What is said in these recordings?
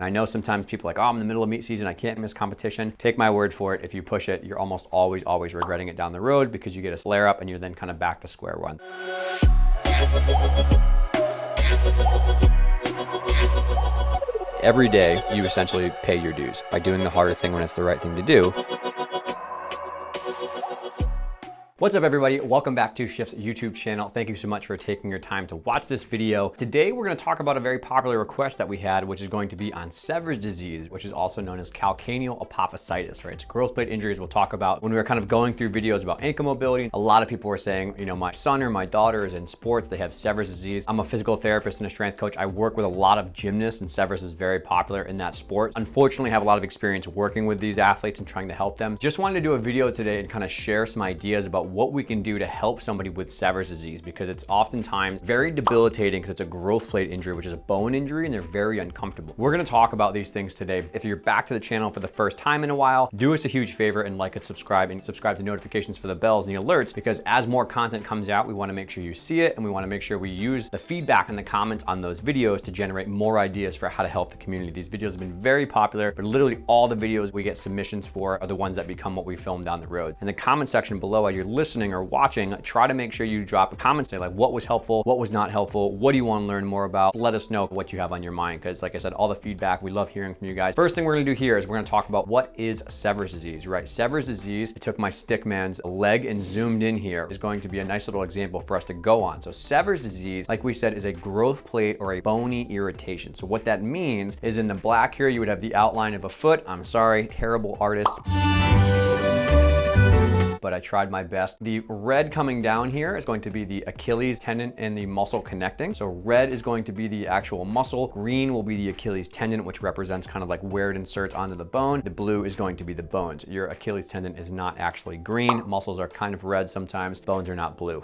And I know sometimes people are like, oh, I'm in the middle of meet season, I can't miss competition. Take my word for it. If you push it, you're almost always regretting it down the road because you get a flare up and you're then kind of back to square one. Every day, you essentially pay your dues by doing the harder thing when it's the right thing to do. What's up, everybody? Welcome back to Shift's YouTube channel. Thank you so much for taking your time to watch this video. Today, we're going to talk about a very popular request that we had, which is going to be on Sever's disease, which is also known as calcaneal apophysitis, right? It's growth plate injuries we'll talk about. When we were kind of going through videos about ankle mobility, a lot of people were saying, you know, my son or my daughter is in sports, they have Sever's disease. I'm a physical therapist and a strength coach. I work with a lot of gymnasts, and Sever's is very popular in that sport. Unfortunately, I have a lot of experience working with these athletes and trying to help them. Just wanted to do a video today and kind of share some ideas about what we can do to help somebody with Sever's disease, because it's oftentimes very debilitating because it's a growth plate injury, which is a bone injury, and they're very uncomfortable. We're going to talk about these things today. If you're back to the channel for the first time in a while, do us a huge favor and like and subscribe to notifications for the bells and the alerts, because as more content comes out, we want to make sure you see it, and we want to make sure we use the feedback in the comments on those videos to generate more ideas for how to help the community. These videos have been very popular, but literally all the videos we get submissions for are the ones that become what we film down the road. In the comment section below, as you're listening or watching, try to make sure you drop a comment today, like what was helpful, what was not helpful, what do you want to learn more about. Let us know what you have on your mind, because like I said, all the feedback, we love hearing from you guys. First thing we're going to do here is we're going to talk about what is Sever's disease, right? Sever's disease, I took my stick man's leg and zoomed in here, is going to be a nice little example for us to go on. So Sever's disease, like we said, is a growth plate or a bony irritation. So what that means is in the black here, you would have the outline of a foot. I'm sorry, terrible artist, but I tried my best. The red coming down here is going to be the Achilles tendon and the muscle connecting. So red is going to be the actual muscle. Green will be the Achilles tendon, which represents kind of like where it inserts onto the bone. The blue is going to be the bones. Your Achilles tendon is not actually green. Muscles are kind of red sometimes. Bones are not blue,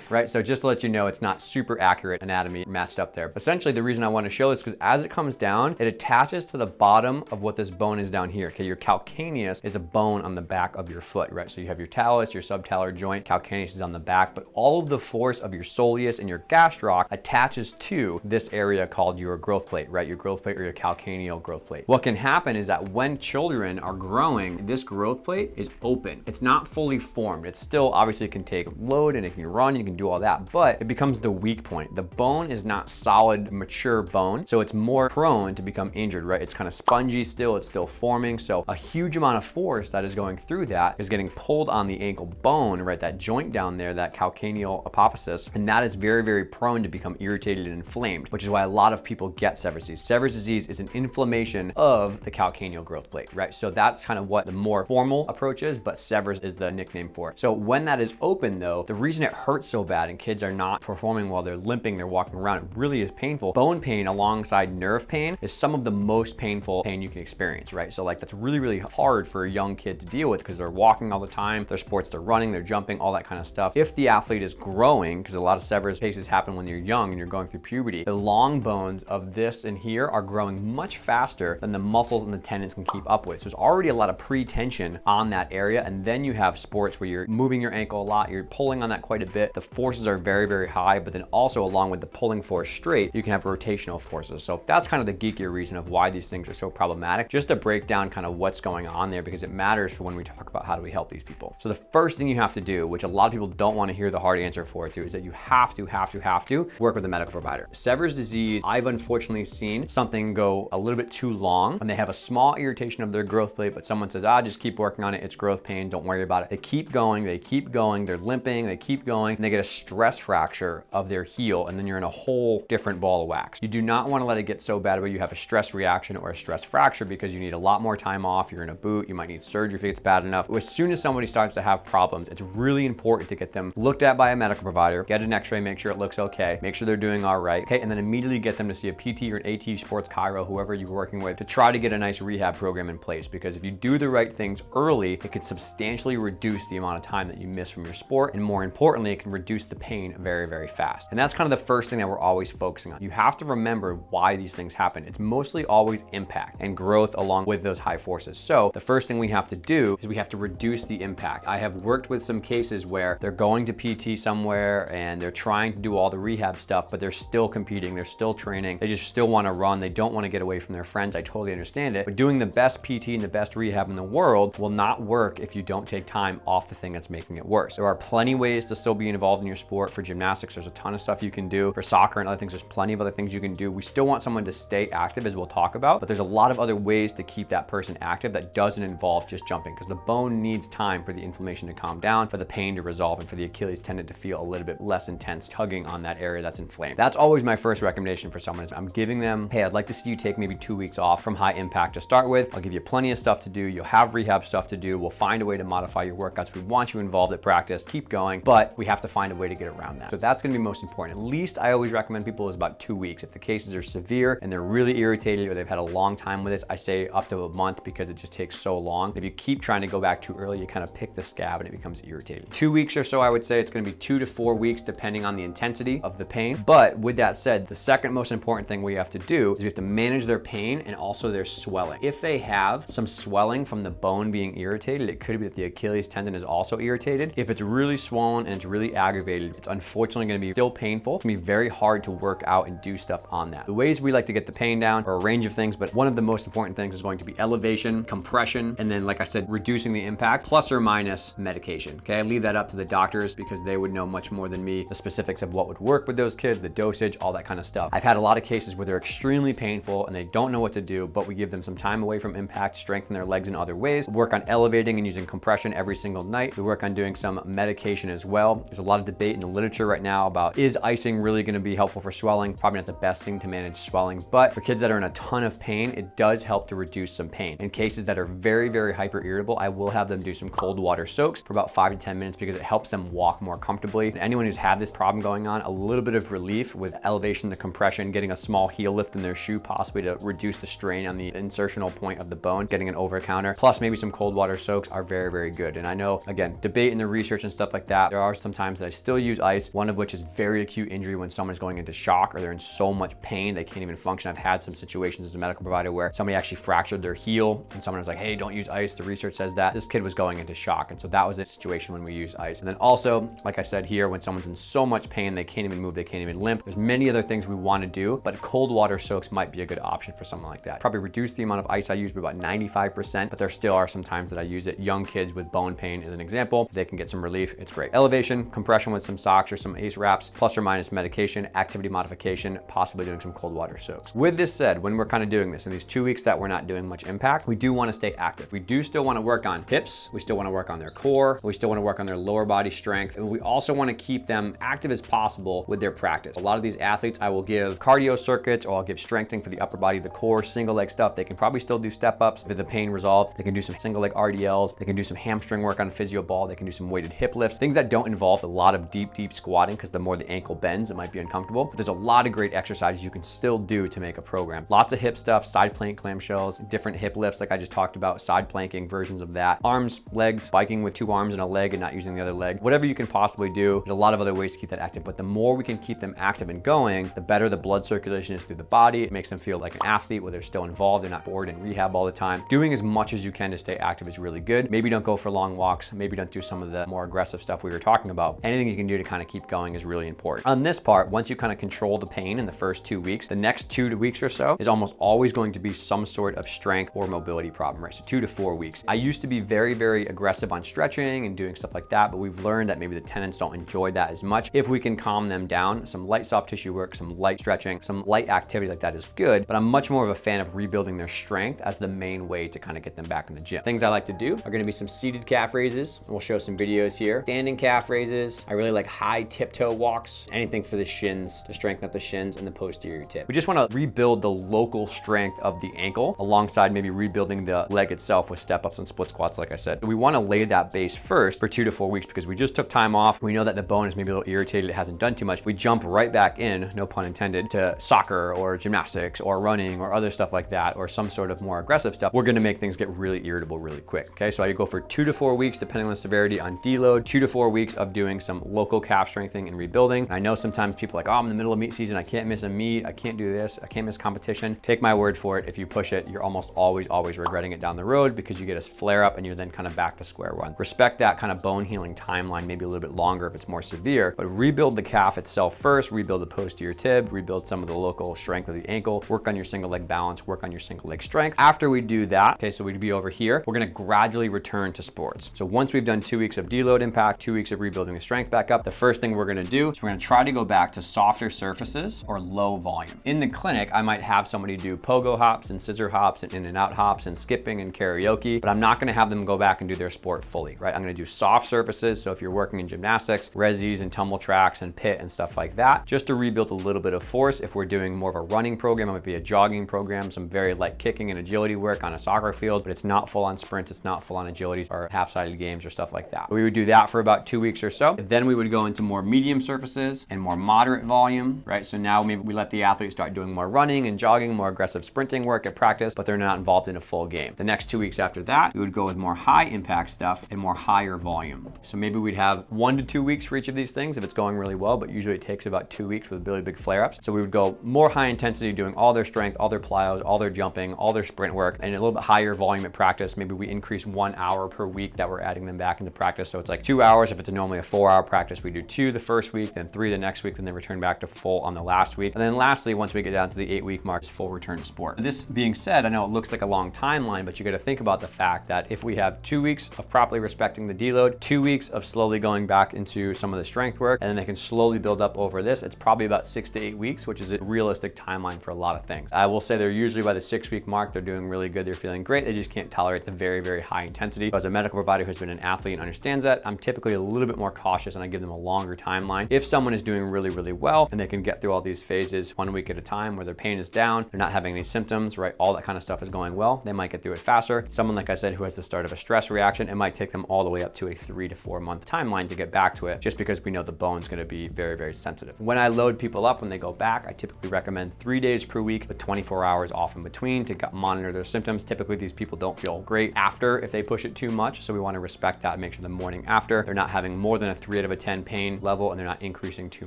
right? So just to let you know, it's not super accurate anatomy matched up there. Essentially, the reason I want to show this is because as it comes down, it attaches to the bottom of what this bone is down here. Okay, your calcaneus is a bone on the back of your foot, right? So you have your your subtalar joint, calcaneus is on the back, but all of the force of your soleus and your gastroc attaches to this area called your growth plate, right? Your growth plate or your calcaneal growth plate. What can happen is that when children are growing, this growth plate is open. It's not fully formed. It's still, obviously it can take load and it can run, you can do all that, but it becomes the weak point. The bone is not solid, mature bone, so it's more prone to become injured, right? It's kind of spongy still, it's still forming. So a huge amount of force that is going through that is getting pulled on the ankle bone, right? That joint down there, that calcaneal apophysis, and that is very prone to become irritated and inflamed, which is why a lot of people get Sever's disease. Sever's disease is an inflammation of the calcaneal growth plate, right? So that's kind of what the more formal approach is, but Sever's is the nickname for it. So when that is open though, the reason it hurts so bad and kids are not performing while they're limping, they're walking around, it really is painful. Bone pain alongside nerve pain is some of the most painful pain you can experience, right? So like that's really hard for a young kid to deal with because they're walking all the time, their sports, they're running, they're jumping, all that kind of stuff. If the athlete is growing, because a lot of Sever's cases happen when you're young and you're going through puberty, the long bones of this and here are growing much faster than the muscles and the tendons can keep up with. So there's already a lot of pre-tension on that area, and then you have sports where you're moving your ankle a lot, you're pulling on that quite a bit. The forces are very high, but then also along with the pulling force straight, you can have rotational forces. So that's kind of the geekier reason of why these things are so problematic, just to break down kind of what's going on there, because it matters for when we talk about how do we help these people. So the first thing you have to do, which a lot of people don't want to hear the hard answer for too, is that you have to work with a medical provider. Sever's disease, I've unfortunately seen something go a little bit too long when they have a small irritation of their growth plate, but someone says, just keep working on it, it's growth pain, don't worry about it. They keep going, they're limping, they keep going, and they get a stress fracture of their heel, and then you're in a whole different ball of wax. You do not want to let it get so bad where you have a stress reaction or a stress fracture, because you need a lot more time off, you're in a boot, you might need surgery if it's bad enough. As soon as somebody starts to have problems, it's really important to get them looked at by a medical provider, get an x-ray, make sure it looks okay, make sure they're doing all right, okay, and then immediately get them to see a PT or an AT, sports chiro, whoever you're working with, to try to get a nice rehab program in place. Because if you do the right things early, it can substantially reduce the amount of time that you miss from your sport, and more importantly, it can reduce the pain very fast. And that's kind of the first thing that we're always focusing on. You have to remember why these things happen. It's mostly always impact and growth along with those high forces. So the first thing we have to do is we have to reduce the impact. I have worked with some cases where they're going to PT somewhere and they're trying to do all the rehab stuff, but they're still competing, they're still training, they just still want to run, they don't want to get away from their friends. I totally understand it, but doing the best PT and the best rehab in the world will not work if you don't take time off the thing that's making it worse. There are plenty ways to still be involved in your sport. For gymnastics, there's a ton of stuff you can do. For soccer and other things, there's plenty of other things you can do. We still want someone to stay active, as we'll talk about, but there's a lot of other ways to keep that person active that doesn't involve just jumping, because the bone needs time for the inflammation to calm down, for the pain to resolve, and for the Achilles tendon to feel a little bit less intense tugging on that area that's inflamed. That's always my first recommendation for someone, is I'm giving them, hey, I'd like to see you take maybe 2 weeks off from high impact to start with. I'll give you plenty of stuff to do. You'll have rehab stuff to do. We'll find a way to modify your workouts. We want you involved at practice. Keep going, but we have to find a way to get around that. So that's gonna be most important. At least I always recommend people is about 2 weeks. If the cases are severe and they're really irritated or they've had a long time with this, I say up to a month, because it just takes so long. If you keep trying to go back too early, you kind of pick the scab and it becomes irritated. 2 weeks or so, I would say it's gonna be 2 to 4 weeks depending on the intensity of the pain. But with that said, the second most important thing we have to do is we have to manage their pain and also their swelling. If they have some swelling from the bone being irritated, it could be that the Achilles tendon is also irritated. If it's really swollen and it's really aggravated, it's unfortunately gonna be still painful. It's gonna be very hard to work out and do stuff on that. The ways we like to get the pain down are a range of things, but one of the most important things is going to be elevation, compression, and then, like I said, reducing the impact, plus or minus medication. Okay, I leave that up to the doctors because they would know much more than me the specifics of what would work with those kids, the dosage, all that kind of stuff. I've had a lot of cases where they're extremely painful and they don't know what to do, but we give them some time away from impact, strengthen their legs in other ways, work on elevating and using compression every single night. We work on doing some medication as well. There's a lot of debate in the literature right now about, is icing really going to be helpful for swelling? Probably not the best thing to manage swelling, but for kids that are in a ton of pain, it does help to reduce some pain. In cases that are very, very hyper irritable, I will have them do some cold water soaks for about 5 to 10 minutes because it helps them walk more comfortably. And anyone who's had this problem going on, a little bit of relief with elevation, the compression, getting a small heel lift in their shoe, possibly to reduce the strain on the insertional point of the bone, getting an over counter, plus maybe some cold water soaks are very, very good. And I know, again, debate in the research and stuff like that, there are some times that I still use ice, one of which is very acute injury when someone's going into shock or they're in so much pain they can't even function. I've had some situations as a medical provider where somebody actually fractured their heel and someone was like, hey, don't use ice. The research says that. This kid was going into shock. And so that was a situation when we use ice. And then also, like I said here, when someone's in so much pain, they can't even move, they can't even limp. There's many other things we want to do, but cold water soaks might be a good option for someone like that. Probably reduce the amount of ice I use by about 95%, but there still are some times that I use it. Young kids with bone pain is an example. If they can get some relief, it's great. Elevation, compression with some socks or some ACE wraps, plus or minus medication, activity modification, possibly doing some cold water soaks. With this said, when we're kind of doing this in these 2 weeks that we're not doing much impact, we do want to stay active. We do still want to work on hips. We still want to work on their core. We still want to work on their lower body strength. And we also want to keep them active as possible with their practice. A lot of these athletes, I will give cardio circuits or I'll give strengthening for the upper body, the core, single leg stuff. They can probably still do step ups. If the pain resolves, they can do some single leg RDLs. They can do some hamstring work on physio ball. They can do some weighted hip lifts, things that don't involve a lot of deep squatting, because the more the ankle bends, it might be uncomfortable. But there's a lot of great exercises you can still do to make a program. Lots of hip stuff, side plank clamshells, different hip lifts like I just talked about, side planking versions of that, arms, legs, biking with 2 arms and a leg and not using the other leg, whatever you can possibly do. There's a lot of other ways to keep that active, but the more we can keep them active and going, the better the blood circulation is through the body. It makes them feel like an athlete where they're still involved, they're not bored in rehab all the time. Doing as much as you can to stay active is really good. Maybe don't go for long walks, maybe don't do some of the more aggressive stuff we were talking about. Anything you can do to kind of keep going is really important. On this part, once you kind of control the pain in the first 2 weeks, the next 2 weeks or so is almost always going to be some sort of strength or mobility problem, right? So 2 to 4 weeks. I used to be very, very aggressive on stretching and doing stuff like that, but we've learned that maybe the tendons don't enjoy that as much. If we can calm them down, some light soft tissue work, some light stretching, some light activity like that is good, but I'm much more of a fan of rebuilding their strength as the main way to kind of get them back in the gym. Things I like to do are going to be some seated calf raises. We'll show some videos here. Standing calf raises. I really like high tiptoe walks, anything for the shins to strengthen up the shins and the posterior tip. We just want to rebuild the local strength of the ankle alongside maybe rebuilding the leg itself with step ups and split squats, like I said. We want to lay that base first for 2 to 4 weeks because we just took time off. We know that the bone is maybe a little irritated. It hasn't done too much. We jump right back in, no pun intended, to soccer or gymnastics or running or other stuff like that, or some sort of more aggressive stuff. We're going to make things get really irritable really quick. Okay, so I go for 2 to 4 weeks, depending on the severity on deload, 2 to 4 weeks of doing some local calf strengthening and rebuilding. I know sometimes people are like, oh, I'm in the middle of meet season. I can't miss a meet. I can't do this. I can't miss competition. Take my word for it. If you push it, you're almost always regretting it down the road because you get a flare up and you're then kind of back to square one. Respect that kind of bone healing timeline, maybe a little bit longer if it's more severe, but rebuild the calf itself first, rebuild the posterior tib, rebuild some of the local strength of the ankle, work on your single leg balance, work on your single leg strength. After we do that, okay, so we'd be over here, we're gonna gradually return to sports. So once we've done 2 weeks of deload impact, 2 weeks of rebuilding the strength back up, the first thing we're gonna do is we're gonna try to go back to softer surfaces or low volume. In the clinic, I might have somebody do pogo hops and scissor hops and in and out hops and skipping and karaoke, but I'm not gonna have them go back and do their sport fully, right? I'm gonna do soft surfaces. So if you're working in gymnastics, resis and tumble tracks and pit and stuff like that, just to rebuild a little bit of force. If we're doing more of a running program, it might be a jogging program, some very light kicking and agility work on a soccer field, but it's not full on sprints, it's not full on agilities or half-sided games or stuff like that. We would do that for about 2 weeks or so. Then we would go into more medium surfaces and more moderate volume, right? So now maybe we let the athlete start doing more running and jogging, more aggressive sprinting work at practice, but they're not involved in a full game. The next 2 weeks after that, we would go with more high impact stuff and more higher volume. So maybe we'd have 1 to 2 weeks for each of these things if it's going really well, but usually it takes about 2 weeks with really big flare-ups. So we would go more high intensity, doing all their strength, all their plyos, all their jumping, all their sprint work, and a little bit higher volume at practice. Maybe we increase 1 hour per week that we're adding them back into practice. So it's like 2 hours. If it's normally a 4-hour practice, we do 2 the first week, then 3 the next week, and then return back to full on the last week. And then lastly, once we get down to the 8-week mark, is full return to sport. This being said, I know it looks like a long timeline, but you got to think about the fact that if we have 2 weeks of properly respecting the deload, 2 weeks of slowly going back into some of the strength work, and then they can slowly build up over this, it's probably about 6 to 8 weeks, which is a realistic timeline for a lot of things. I will say they're usually by the 6-week mark, they're doing really good, they're feeling great, they just can't tolerate the very, very high intensity. As a medical provider who's been an athlete and understands that, I'm typically a little bit more cautious and I give them a longer timeline. If someone is doing really, really well and they can get through all these phases 1 week at a time where their pain is down, they're not having any symptoms, right? All that kind of stuff is going well, they might get through it faster. Someone, like I said, who has the start of a stress reaction, it might take them all the way up to a 3 to 4 month timeline to get back to it, just because we know the bone's gonna be very, very sensitive. When I load people up when they go back, I typically recommend 3 days per week with 24 hours off in between to monitor their symptoms. Typically, these people don't feel great after if they push it too much, so we wanna respect that and make sure the morning after, they're not having more than a 3 out of 10 pain level and they're not increasing too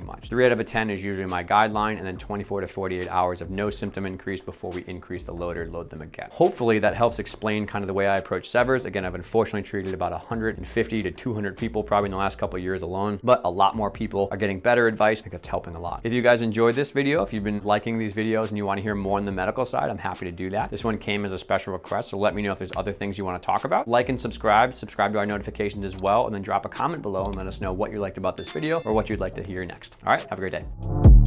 much. 3 out of 10 is usually my guideline, and then 24 to 48 hours of no symptom increase before we increase the load or load them again. Hopefully that helps explain kind of the way I approach severs. Again, I've unfortunately treated about 150 to 200 people probably in the last couple of years alone, but a lot more people are getting better advice. I think it's helping a lot. If you guys enjoyed this video, if you've been liking these videos and you want to hear more on the medical side, I'm happy to do that. This one came as a special request, so let me know if there's other things you want to talk about. Like and subscribe to our notifications as well, and then drop a comment below and let us know what you liked about this video or what you'd like to hear next. All right, have a great day.